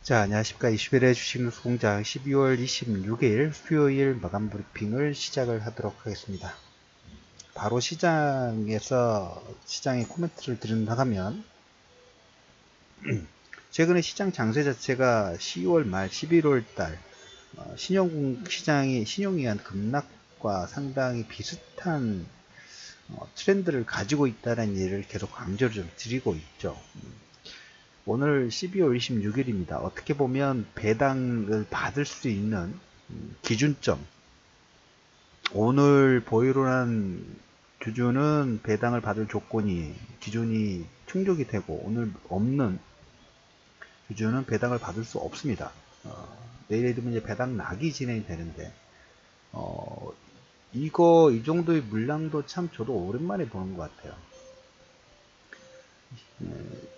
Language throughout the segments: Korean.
자, 안녕하십니까. 21회 주식뉴스공장 12월 26일 수요일 마감 브리핑을 시작을 하도록 하겠습니다. 바로 시장의 코멘트를 드린다면, 최근에 시장 장세 자체가 10월 말 11월 달 신용에 의한 급락과 상당히 비슷한 트렌드를 가지고 있다는 예를 계속 강조를 좀 드리고 있죠. 오늘 12월 26일입니다. 어떻게 보면 배당을 받을 수 있는 기준점, 오늘 보유로한 주주는 배당을 받을 기준이 충족이 되고, 오늘 없는 주주는 배당을 받을 수 없습니다. 내일에 되면 이제 배당 낙이 진행이 되는데, 이 정도의 물량도 참 저도 오랜만에 보는 것 같아요.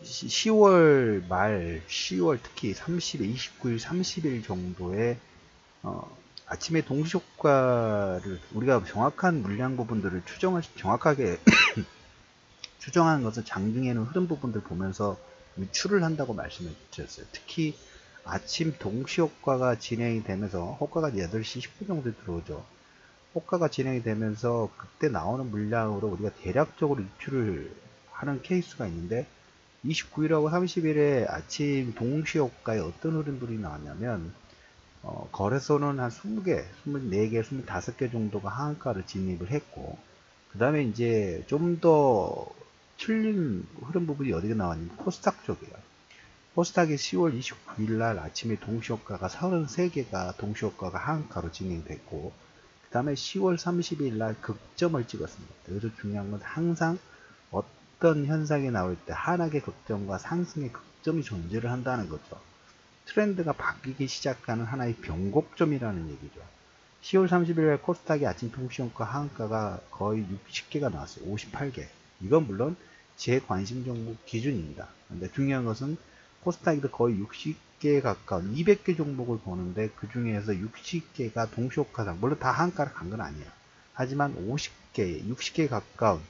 10월 말, 10월 특히 30일, 29일, 30일 정도에 아침에 동시효과를 우리가 정확한 물량 부분들을 정확하게 추정하는 것은 장중에는 흐름 부분들 보면서 유출을 한다고 말씀을 드렸어요. 특히 아침 동시효과가 진행이 되면서 호가가 8시 10분 정도에 들어오죠. 호가가 진행이 되면서 그때 나오는 물량으로 우리가 대략적으로 유출을 하는 케이스가 있는데, 29일하고 30일에 아침 동시효과에 어떤 흐름들이 나왔냐면, 거래소는 한 20개, 24개, 25개 정도가 하한가를 진입을 했고, 그 다음에 이제 좀 더 틀린 흐름 부분이 어디가 나왔냐면 코스닥 쪽이에요. 코스닥이 10월 29일 날 아침에 동시효과가 33개가 동시효과가 하한가로 진행됐고, 그 다음에 10월 30일 날 극점을 찍었습니다. 여기서 중요한 건 항상 어떤 현상이 나올 때 하락의 극점과 상승의 극점이 존재를 한다는 거죠. 트렌드가 바뀌기 시작하는 하나의 변곡점이라는 얘기죠. 10월 30일 코스닥의 아침 통시효과 하한가가 거의 60개가 나왔어요. 58개. 이건 물론 제 관심 종목 기준입니다. 근데 중요한 것은 코스닥에도 거의 60개에 가까운 200개 종목을 보는데, 그 중에서 60개가 동시효과상, 물론 다 하한가를 간 건 아니에요. 하지만 50개, 60개에 가까운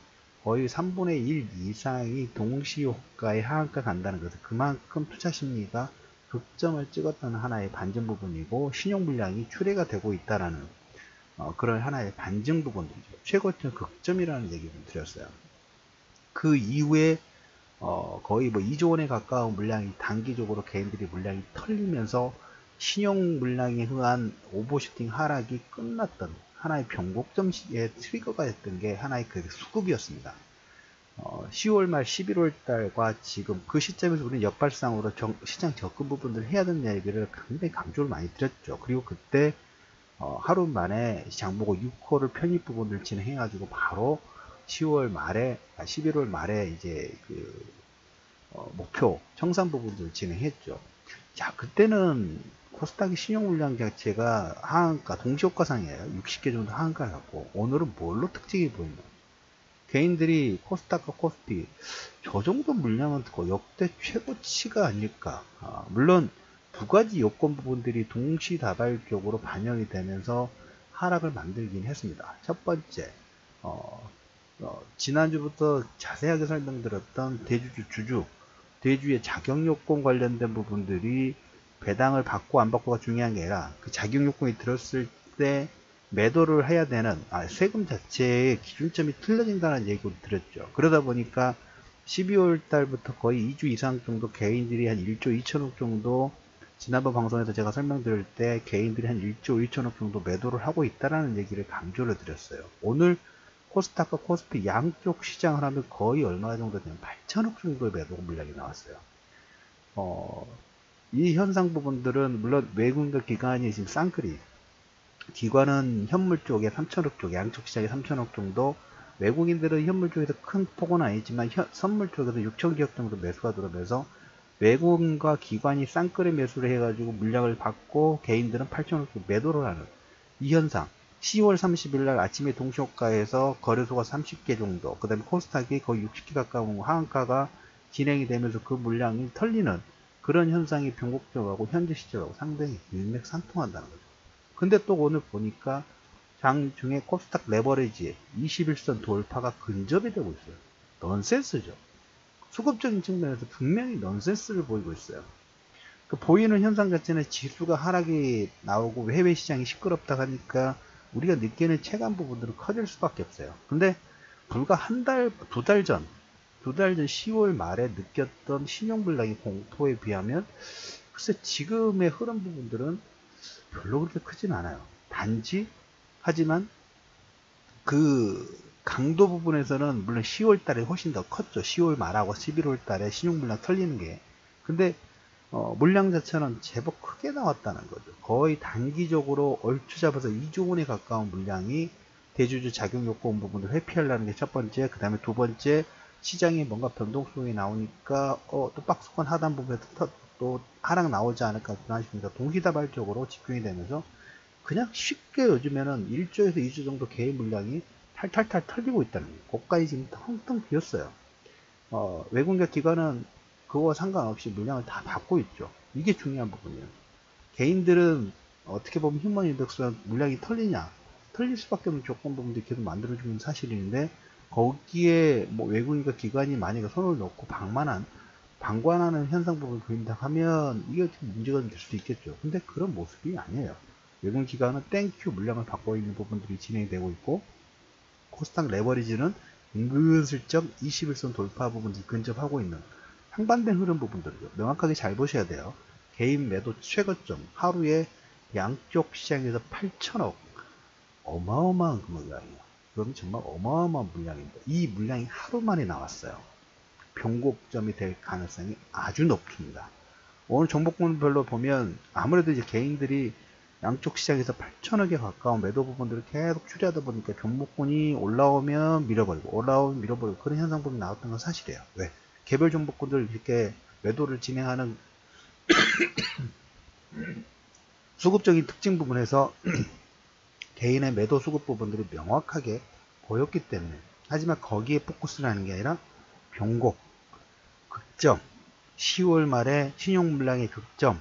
거의 3분의 1 이상이 동시효과에 하한가 간다는 것은 그만큼 투자 심리가 극점을 찍었다는 하나의 반증 부분이고, 신용 물량이 출회가 되고 있다라는 그런 하나의 반증 부분들이죠. 최고점 극점이라는 얘기를 드렸어요. 그 이후에 거의 뭐 2조 원에 가까운 물량이 단기적으로 개인들이 물량이 털리면서 신용 물량에 의한 오버슈팅 하락이 끝났던 하나의 변곡점의 트리거가 됐던 게 하나의 그 수급이었습니다. 10월 말 11월 달과 지금 그 시점에서 우리는 역발상으로 시장 접근 부분들을 해야 되는 얘기를 굉장히 강조를 많이 드렸죠. 그리고 그때 하루 만에 장보고 6호를 편입 부분을 진행해 가지고 바로 11월 말에 이제 목표 청산 부분들을 진행했죠. 자, 그때는 코스닥의 신용 물량 자체가 하한가 동시효과상이에요. 60개 정도 하한가를 갖고, 오늘은 뭘로 특징이 보이냐? 개인들이 코스닥과 코스피 저 정도 물량은 역대 최고치가 아닐까. 물론 두 가지 요건 부분들이 동시다발적으로 반영이 되면서 하락을 만들긴 했습니다. 첫 번째, 지난주부터 자세하게 설명드렸던 대주의 자격 요건 관련된 부분들이 배당을 받고 안 받고가 중요한 게 아니라, 그 자격 요건이 들었을 때 매도를 해야 되는 세금 자체의 기준점이 틀려진다는 얘기를 드렸죠. 그러다 보니까 12월 달부터 거의 2주 이상 정도 개인들이 한 1조 2천억 정도, 지난번 방송에서 제가 설명드릴 때 개인들이 한 1조 2천억 정도 매도를 하고 있다는 얘기를 강조를 드렸어요. 오늘 코스닥과 코스피 양쪽 시장을 하면 거의 얼마 정도 되면 8천억 정도의 매도 물량이 나왔어요. 이 현상 부분들은 물론 외국인과 기관이 지금 쌍끌이, 기관은 현물 쪽에 3천억 쪽, 양쪽 시장에 3천억 정도, 외국인들은 현물 쪽에서 큰 폭은 아니지만 선물 쪽에서 6천기억 정도 매수가 들어오면서 외국인과 기관이 쌍끌이 매수를 해가지고 물량을 받고 개인들은 8천억 쪽 매도를 하는 이 현상. 10월 30일 날 아침에 동시효과에서 거래소가 30개 정도, 그 다음에 코스닥이 거의 60개 가까운 하한가가 진행이 되면서 그 물량이 털리는 그런 현상이 변곡점하고 현재 시점하고 상당히 일맥상통한다는 거죠. 근데 또 오늘 보니까 장중에 코스닥 레버리지 21선 돌파가 근접이 되고 있어요. 넌센스죠. 수급적인 측면에서 분명히 넌센스를 보이고 있어요. 그 보이는 현상 자체는 지수가 하락이 나오고 해외 시장이 시끄럽다 하니까 우리가 느끼는 체감 부분들은 커질 수밖에 없어요. 근데 불과 한 달, 두 달 전 10월 말에 느꼈던 신용불량의 공포에 비하면 글쎄 지금의 흐름 부분들은 별로 그렇게 크진 않아요. 단지 하지만 그 강도 부분에서는 물론 10월 달에 훨씬 더 컸죠. 10월 말하고 11월 달에 신용불량 털리는 게. 근데 물량 자체는 제법 크게 나왔다는 거죠. 거의 단기적으로 얼추 잡아서 2조 원에 가까운 물량이 대주주 자격 요건 부분을 회피하려는 게 첫 번째. 그 다음에 두 번째, 시장에 뭔가 변동성이 나오니까 또 박스권 하단 부분에서 또 하락 나오지 않을까 하십니다. 동시다발적으로 집중이 되면서 그냥 쉽게 요즘에는 1조에서 2조 정도 개인 물량이 탈탈탈 털리고 있다는 거예요. 고가에 지금 텅텅 비었어요. 외국인과 기관은 그거와 상관없이 물량을 다 받고 있죠. 이게 중요한 부분이에요. 개인들은 어떻게 보면 휴먼 인덱스와 물량이 털리냐, 털릴 수밖에 없는 조건 부분들이 계속 만들어주는 사실인데, 거기에 뭐 외국인과 기관이 만약에 손을 넣고 방관하는 현상 부분을 보인다 하면 이게 좀 문제가 될 수도 있겠죠. 근데 그런 모습이 아니에요. 외국인 기관은 땡큐 물량을 받고 있는 부분들이 진행되고 있고, 코스닥 레버리지는 은근슬쩍 21선 돌파 부분을 근접하고 있는 상반된 흐름 부분들이죠. 명확하게 잘 보셔야 돼요. 개인 매도 최고점 하루에 양쪽 시장에서 8천억, 어마어마한 그 물량이에요. 그건 정말 어마어마한 물량입니다. 이 물량이 하루 만에 나왔어요. 변곡점이 될 가능성이 아주 높습니다. 오늘 종목군별로 보면 아무래도 이제 개인들이 양쪽 시장에서 8천억에 가까운 매도 부분들을 계속 추리하다 보니까 종목군이 올라오면 밀어버리고 올라오면 밀어버리고 그런 현상 부분이 나왔던 건 사실이에요. 왜? 개별 종목군들 이렇게 매도를 진행하는 수급적인 특징 부분에서 개인의 매도 수급 부분들이 명확하게 보였기 때문에, 하지만 거기에 포커스를 하는 게 아니라 변곡, 극점, 10월 말에 신용물량의 극점,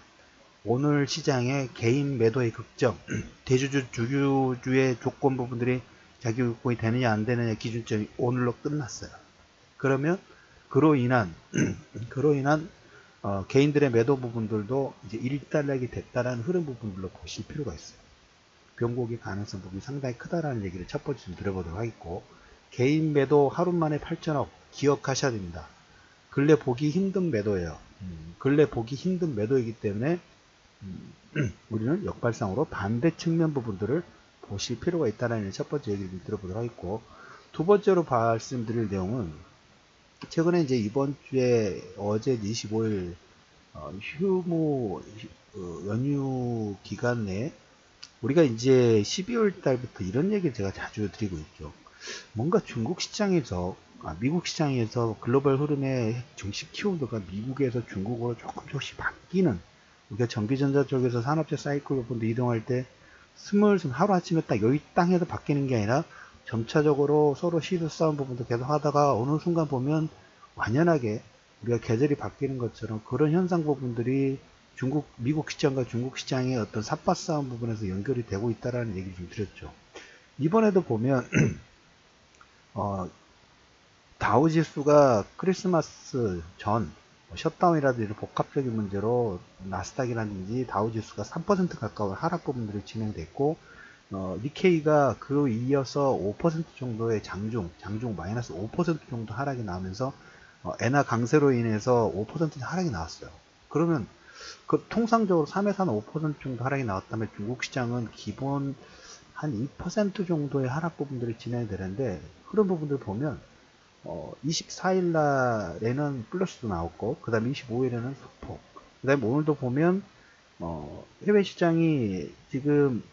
오늘 시장의 개인 매도의 극점, 대주주 주주의 조건 부분들이 자기요건이 되느냐 안 되느냐 기준점이 오늘로 끝났어요. 그러면 그로 인한 개인들의 매도 부분들도 이제 일단락이 됐다라는 흐름 부분들로 보실 필요가 있어요. 변곡의 가능성 부분이 상당히 크다라는 얘기를 첫 번째 좀 드려보도록 하겠고, 개인 매도 하루 만에 8천억 기억하셔야 됩니다. 근래 보기 힘든 매도예요. 근래 보기 힘든 매도이기 때문에 우리는 역발상으로 반대 측면 부분들을 보실 필요가 있다는 첫 번째 얘기를 좀 들어보도록 하겠고, 두 번째로 말씀드릴 내용은 최근에 이제 이번 주에 어제 25일 휴무 연휴 기간 내에 우리가 이제 12월 달부터 이런 얘기를 제가 자주 드리고 있죠. 뭔가 중국 시장에서 미국 시장에서 글로벌 흐름의 증시 키워드가 미국에서 중국으로 조금씩 바뀌는, 우리가 전기전자 쪽에서 산업재 사이클 부분도 이동할 때 스물스물 하루아침에 딱 여기 땅에서 바뀌는 게 아니라 점차적으로 서로 시드 싸움 부분도 계속 하다가 어느 순간 보면 완연하게 우리가 계절이 바뀌는 것처럼 그런 현상 부분들이 미국 시장과 중국 시장의 어떤 삿바 싸움 부분에서 연결이 되고 있다라는 얘기를 좀 드렸죠. 이번에도 보면 다우지수가 크리스마스 전 셧다운이라든지 이런 복합적인 문제로 나스닥이라든지 다우지수가 3% 가까운 하락 부분들이 진행됐고, 니케이가 그 이어서 5% 정도의 장중 마이너스 5% 정도 하락이 나오면서 엔화 강세로 인해서 5% 하락이 나왔어요. 그러면 그 통상적으로 3에서 한 5% 정도 하락이 나왔다면 중국 시장은 기본 한 2% 정도의 하락 부분들이 진행되는데, 그런 부분들 보면 24일 날에는 플러스도 나왔고, 그 다음에 25일에는 소폭, 그 다음에 오늘도 보면 해외 시장이 지금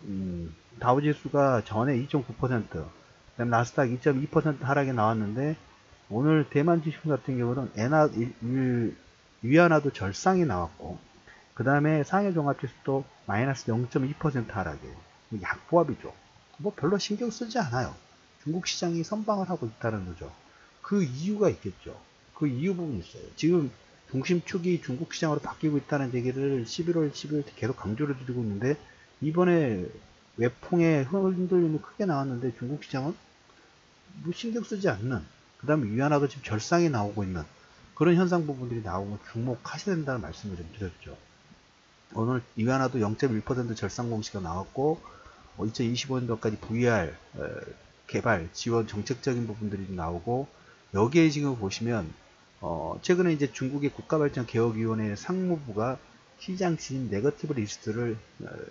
다우지수가 전에 2.9%, 그 다음에 나스닥 2.2% 하락이 나왔는데, 오늘 대만 지수 같은 경우는 위안화도 절상이 나왔고, 그 다음에 상해 종합지수도 마이너스 0.2% 하락이에요. 약보합이죠. 뭐 별로 신경 쓰지 않아요. 중국 시장이 선방을 하고 있다는 거죠. 그 이유가 있겠죠. 그 이유 부분이 있어요. 지금 중심축이 중국 시장으로 바뀌고 있다는 얘기를 11월 10일 계속 강조를 드리고 있는데, 이번에 외풍의 흔들림이 크게 나왔는데 중국 시장은 뭐 신경 쓰지 않는, 그 다음에 위안화도 지금 절상이 나오고 있는 그런 현상 부분들이 나오고 주목하셔야 된다는 말씀을 좀 드렸죠. 오늘 이하나도 0.1% 절상 공시가 나왔고 2025년도까지 VR 개발 지원 정책적인 부분들이 나오고 여기에 지금 보시면 최근에 이제 중국의 국가발전개혁위원회 상무부가 시장 진입 네거티브 리스트를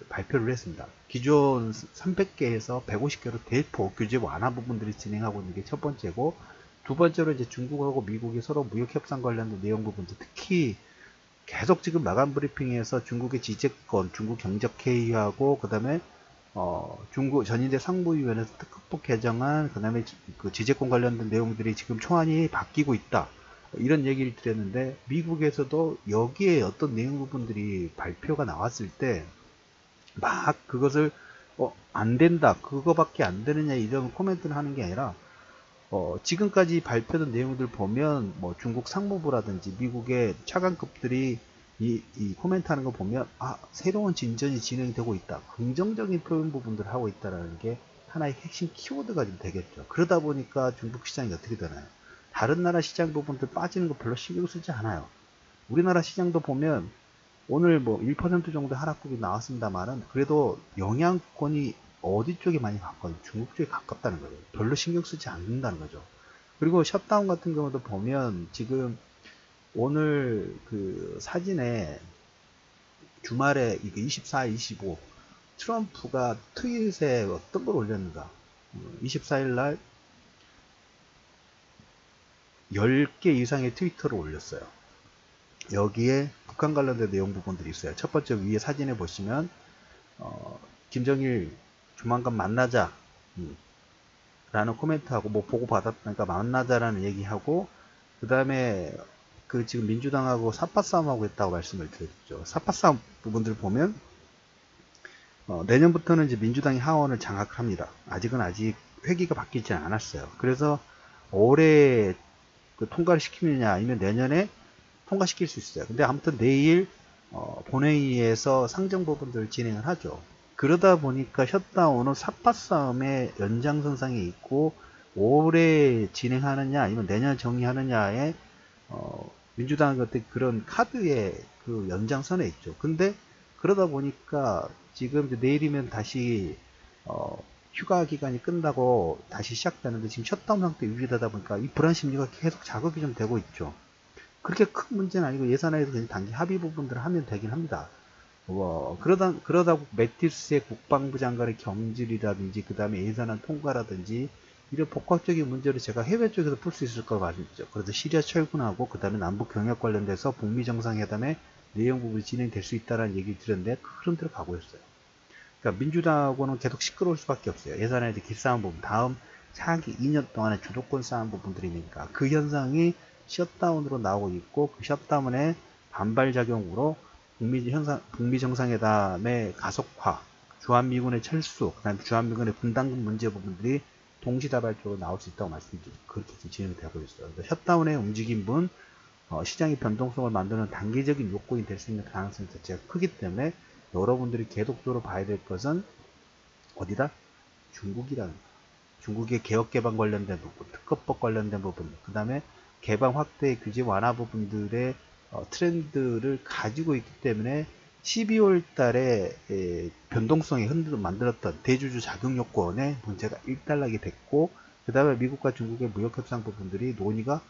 발표를 했습니다. 기존 300개에서 150개로 대폭 규제 완화 부분들이 진행하고 있는 게 첫 번째고, 두 번째로 이제 중국하고 미국이 서로 무역 협상 관련된 내용 부분들, 특히 계속 지금 마감 브리핑에서 중국의 지재권, 중국 경적 회의하고 그다음에 중국 전인대 상부위원회에서 특허법 개정안, 그다음에 그 지재권 관련된 내용들이 지금 초안이 바뀌고 있다. 이런 얘기를 드렸는데, 미국에서도 여기에 어떤 내용 부분들이 발표가 나왔을 때 막 그것을 안 된다, 그거밖에 안 되느냐 이런 코멘트를 하는 게 아니라 지금까지 발표된 내용들 보면 뭐 중국 상무부라든지 미국의 차관급들이 이 코멘트 하는 거 보면 새로운 진전이 진행되고 있다, 긍정적인 표현 부분들을 하고 있다는 게 하나의 핵심 키워드가 좀 되겠죠. 그러다 보니까 중국 시장이 어떻게 되나요? 다른 나라 시장 부분들 빠지는 거 별로 신경 쓰지 않아요. 우리나라 시장도 보면 오늘 뭐 1% 정도 하락폭이 나왔습니다만은 그래도 영향권이 어디 쪽에 많이 가까워요? 중국 쪽에 가깝다는 거죠. 별로 신경 쓰지 않는다는 거죠. 그리고 셧다운 같은 경우도 보면 지금 오늘 그 사진에 주말에 이게 24, 25 트럼프가 트윗에 어떤 걸 올렸는가? 24일 날 10개 이상의 트위터를 올렸어요. 여기에 북한 관련된 내용 부분들이 있어요. 첫 번째 위에 사진에 보시면 김정일 조만간 만나자 라는 코멘트하고 뭐 보고 받았으니까 만나자라는 얘기하고, 그 다음에 그 지금 민주당하고 사파 싸움하고 있다고 말씀을 드렸죠. 사파 싸움 부분들 보면 내년부터는 이제 민주당이 하원을 장악합니다. 아직 회기가 바뀌지 않았어요. 그래서 올해 그 통과를 시키느냐 아니면 내년에 통과시킬 수 있어요. 근데 아무튼 내일 본회의에서 상정 부분들을 진행을 하죠. 그러다 보니까 셧다운은 사파 싸움의 연장선상에 있고, 올해 진행하느냐 아니면 내년 정의하느냐에 민주당 같은 그런 카드의 그 연장선에 있죠. 근데 그러다 보니까 지금 내일이면 다시 휴가 기간이 끝나고 다시 시작되는데 지금 셧다운 상태 유지되다 보니까 이 불안 심리가 계속 자극이 좀 되고 있죠. 그렇게 큰 문제는 아니고 예산에서 그냥 단기 합의 부분들을 하면 되긴 합니다. 그러다 매티스의 국방부 장관의 경질이라든지 그 다음에 예산안 통과라든지 이런 복합적인 문제를 제가 해외 쪽에서 풀 수 있을 거라고 봐주죠. 그래서 시리아 철군하고 그 다음에 남북 경협 관련돼서 북미 정상회담의 내용 부분이 진행될 수 있다는 얘기를 드렸는데 그 흐름대로 가고 있어요. 그러니까 민주당하고는 계속 시끄러울 수밖에 없어요. 예산에 대해 기싸움 부분, 다음 차기 2년 동안의 주도권 싸움 부분들이니까 그 현상이 셧다운으로 나오고 있고, 그 셧다운의 반발작용으로 북미 정상회담의 가속화, 주한미군의 철수, 그다음에 주한미군의 분담금 문제 부분들이 동시다발적으로 나올 수 있다고 말씀드리죠. 그렇게 진행되고 있어요. 셧다운의 움직임은 시장의 변동성을 만드는 단기적인 요건이 될 수 있는 가능성이 자체가 크기 때문에 여러분들이 계속적으로 봐야 될 것은 어디다? 중국이라는 거예요. 중국의 개혁 개방 관련된 부분, 특허법 관련된 부분, 그 다음에 개방 확대 규제 완화 부분들의 트렌드를 가지고 있기 때문에 12월 달에 변동성이 만들었던 대주주 작용 요건의 문제가 일단락이 됐고, 그 다음에 미국과 중국의 무역협상 부분들이 논의가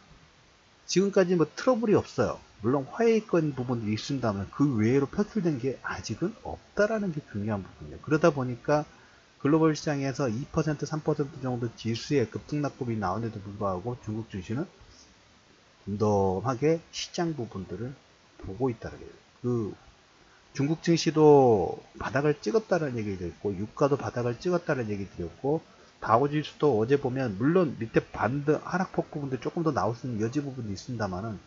지금까지 뭐 트러블이 없어요. 물론 화해권 부분들이 있습니다만 그 외로 표출된 게 아직은 없다라는 게 중요한 부분이에요. 그러다 보니까 글로벌 시장에서 2%, 3% 정도 지수의 급등락급이 나오는데도 불구하고 중국 증시는 덤덤하게 시장 부분들을 보고 있다는 거예요. 그 중국 증시도 바닥을 찍었다는 얘기 드렸고, 유가도 바닥을 찍었다는 얘기 드렸고, 다우지수도 어제 보면 물론 밑에 반등 하락폭 부분들 조금 더 나올 수 있는 여지 부분도 있습니다만은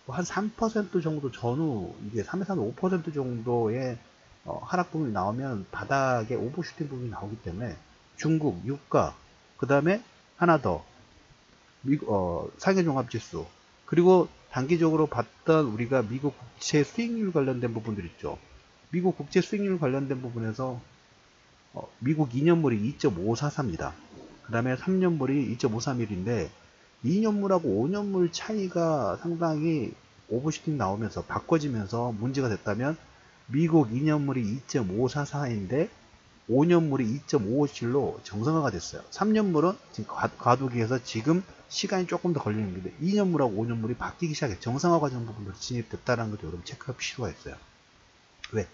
한 3% 정도 전후 이게 3에서 5% 정도의 하락 부분이 나오면 바닥에 오버슈팅 부분이 나오기 때문에 중국 유가, 그 다음에 하나 더 상해종합지수, 그리고 단기적으로 봤던 우리가 미국 국채 수익률 관련된 부분들 있죠. 미국 국채 수익률 관련된 부분에서 미국 2년물이 2.543입니다. 그 다음에 3년물이 2.531인데 2년물하고 5년물 차이가 상당히 오버슈팅 나오면서 바꿔지면서 문제가 됐다면 미국 2년물이 2.544인데 5년물이 2.557로 정상화가 됐어요. 3년물은 지금 과도기에서 지금 시간이 조금 더 걸리는 건데 2년물하고 5년물이 바뀌기 시작해 정상화 과정 부분으로 진입됐다는 것도 여러분 체크할 필요가 있어요. 왜?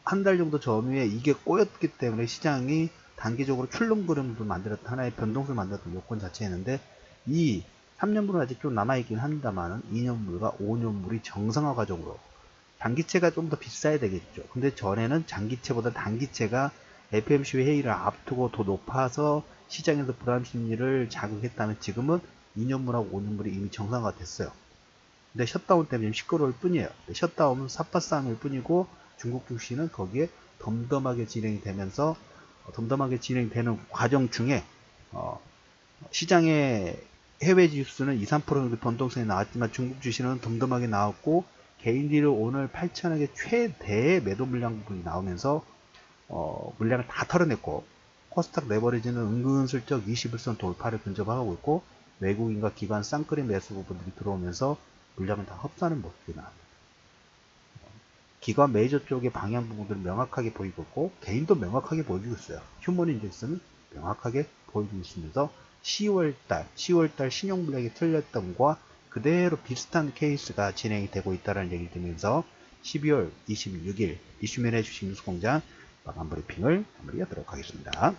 한 달 정도 전후에 이게 꼬였기 때문에 시장이 단기적으로 출렁거림도 만들었던 하나의 변동성을 만들었던 요건 자체였는데 이 3년물은 아직 좀 남아있긴 합니다만 2년물과 5년물이 정상화 과정으로 단기채가 좀 더 비싸야 되겠죠. 근데 전에는 장기채보다 단기채가 FMC 회의를 앞두고 더 높아서 시장에서 불안 심리를 자극했다면 지금은 2년물하고 5년물이 이미 정상화가 됐어요. 근데 셧다운 때문에 시끄러울 뿐이에요. 셧다운은 사파 싸움일 뿐이고 중국 증시는 거기에 덤덤하게 진행이 되면서 덤덤하게 진행되는 과정 중에 시장의 해외 지수는 2, 3% 정도 변동성이 나왔지만 중국 주식은 덤덤하게 나왔고 개인들이 오늘 8천억의 최대 매도 물량 부분이 나오면서 물량을 다 털어냈고 코스닥 레버리지는 은근슬쩍 21선 돌파를 근접하고 있고 외국인과 기관 쌍끌이 매수 부분들이 들어오면서 물량을 다 흡수하는 모습이 나옵니다. 기관 메이저 쪽의 방향 부분들은 명확하게 보이고 있고 개인도 명확하게 보여주고 있어요. 휴먼 인덱스는 명확하게 보여주고 있으면서 10월달 신용 물량이 틀렸던 것과 그대로 비슷한 케이스가 진행이 되고 있다는 얘기를 들으면서 12월 26일 이슈면의 주식 뉴스 공장 마감 브리핑을 마무리하도록 하겠습니다.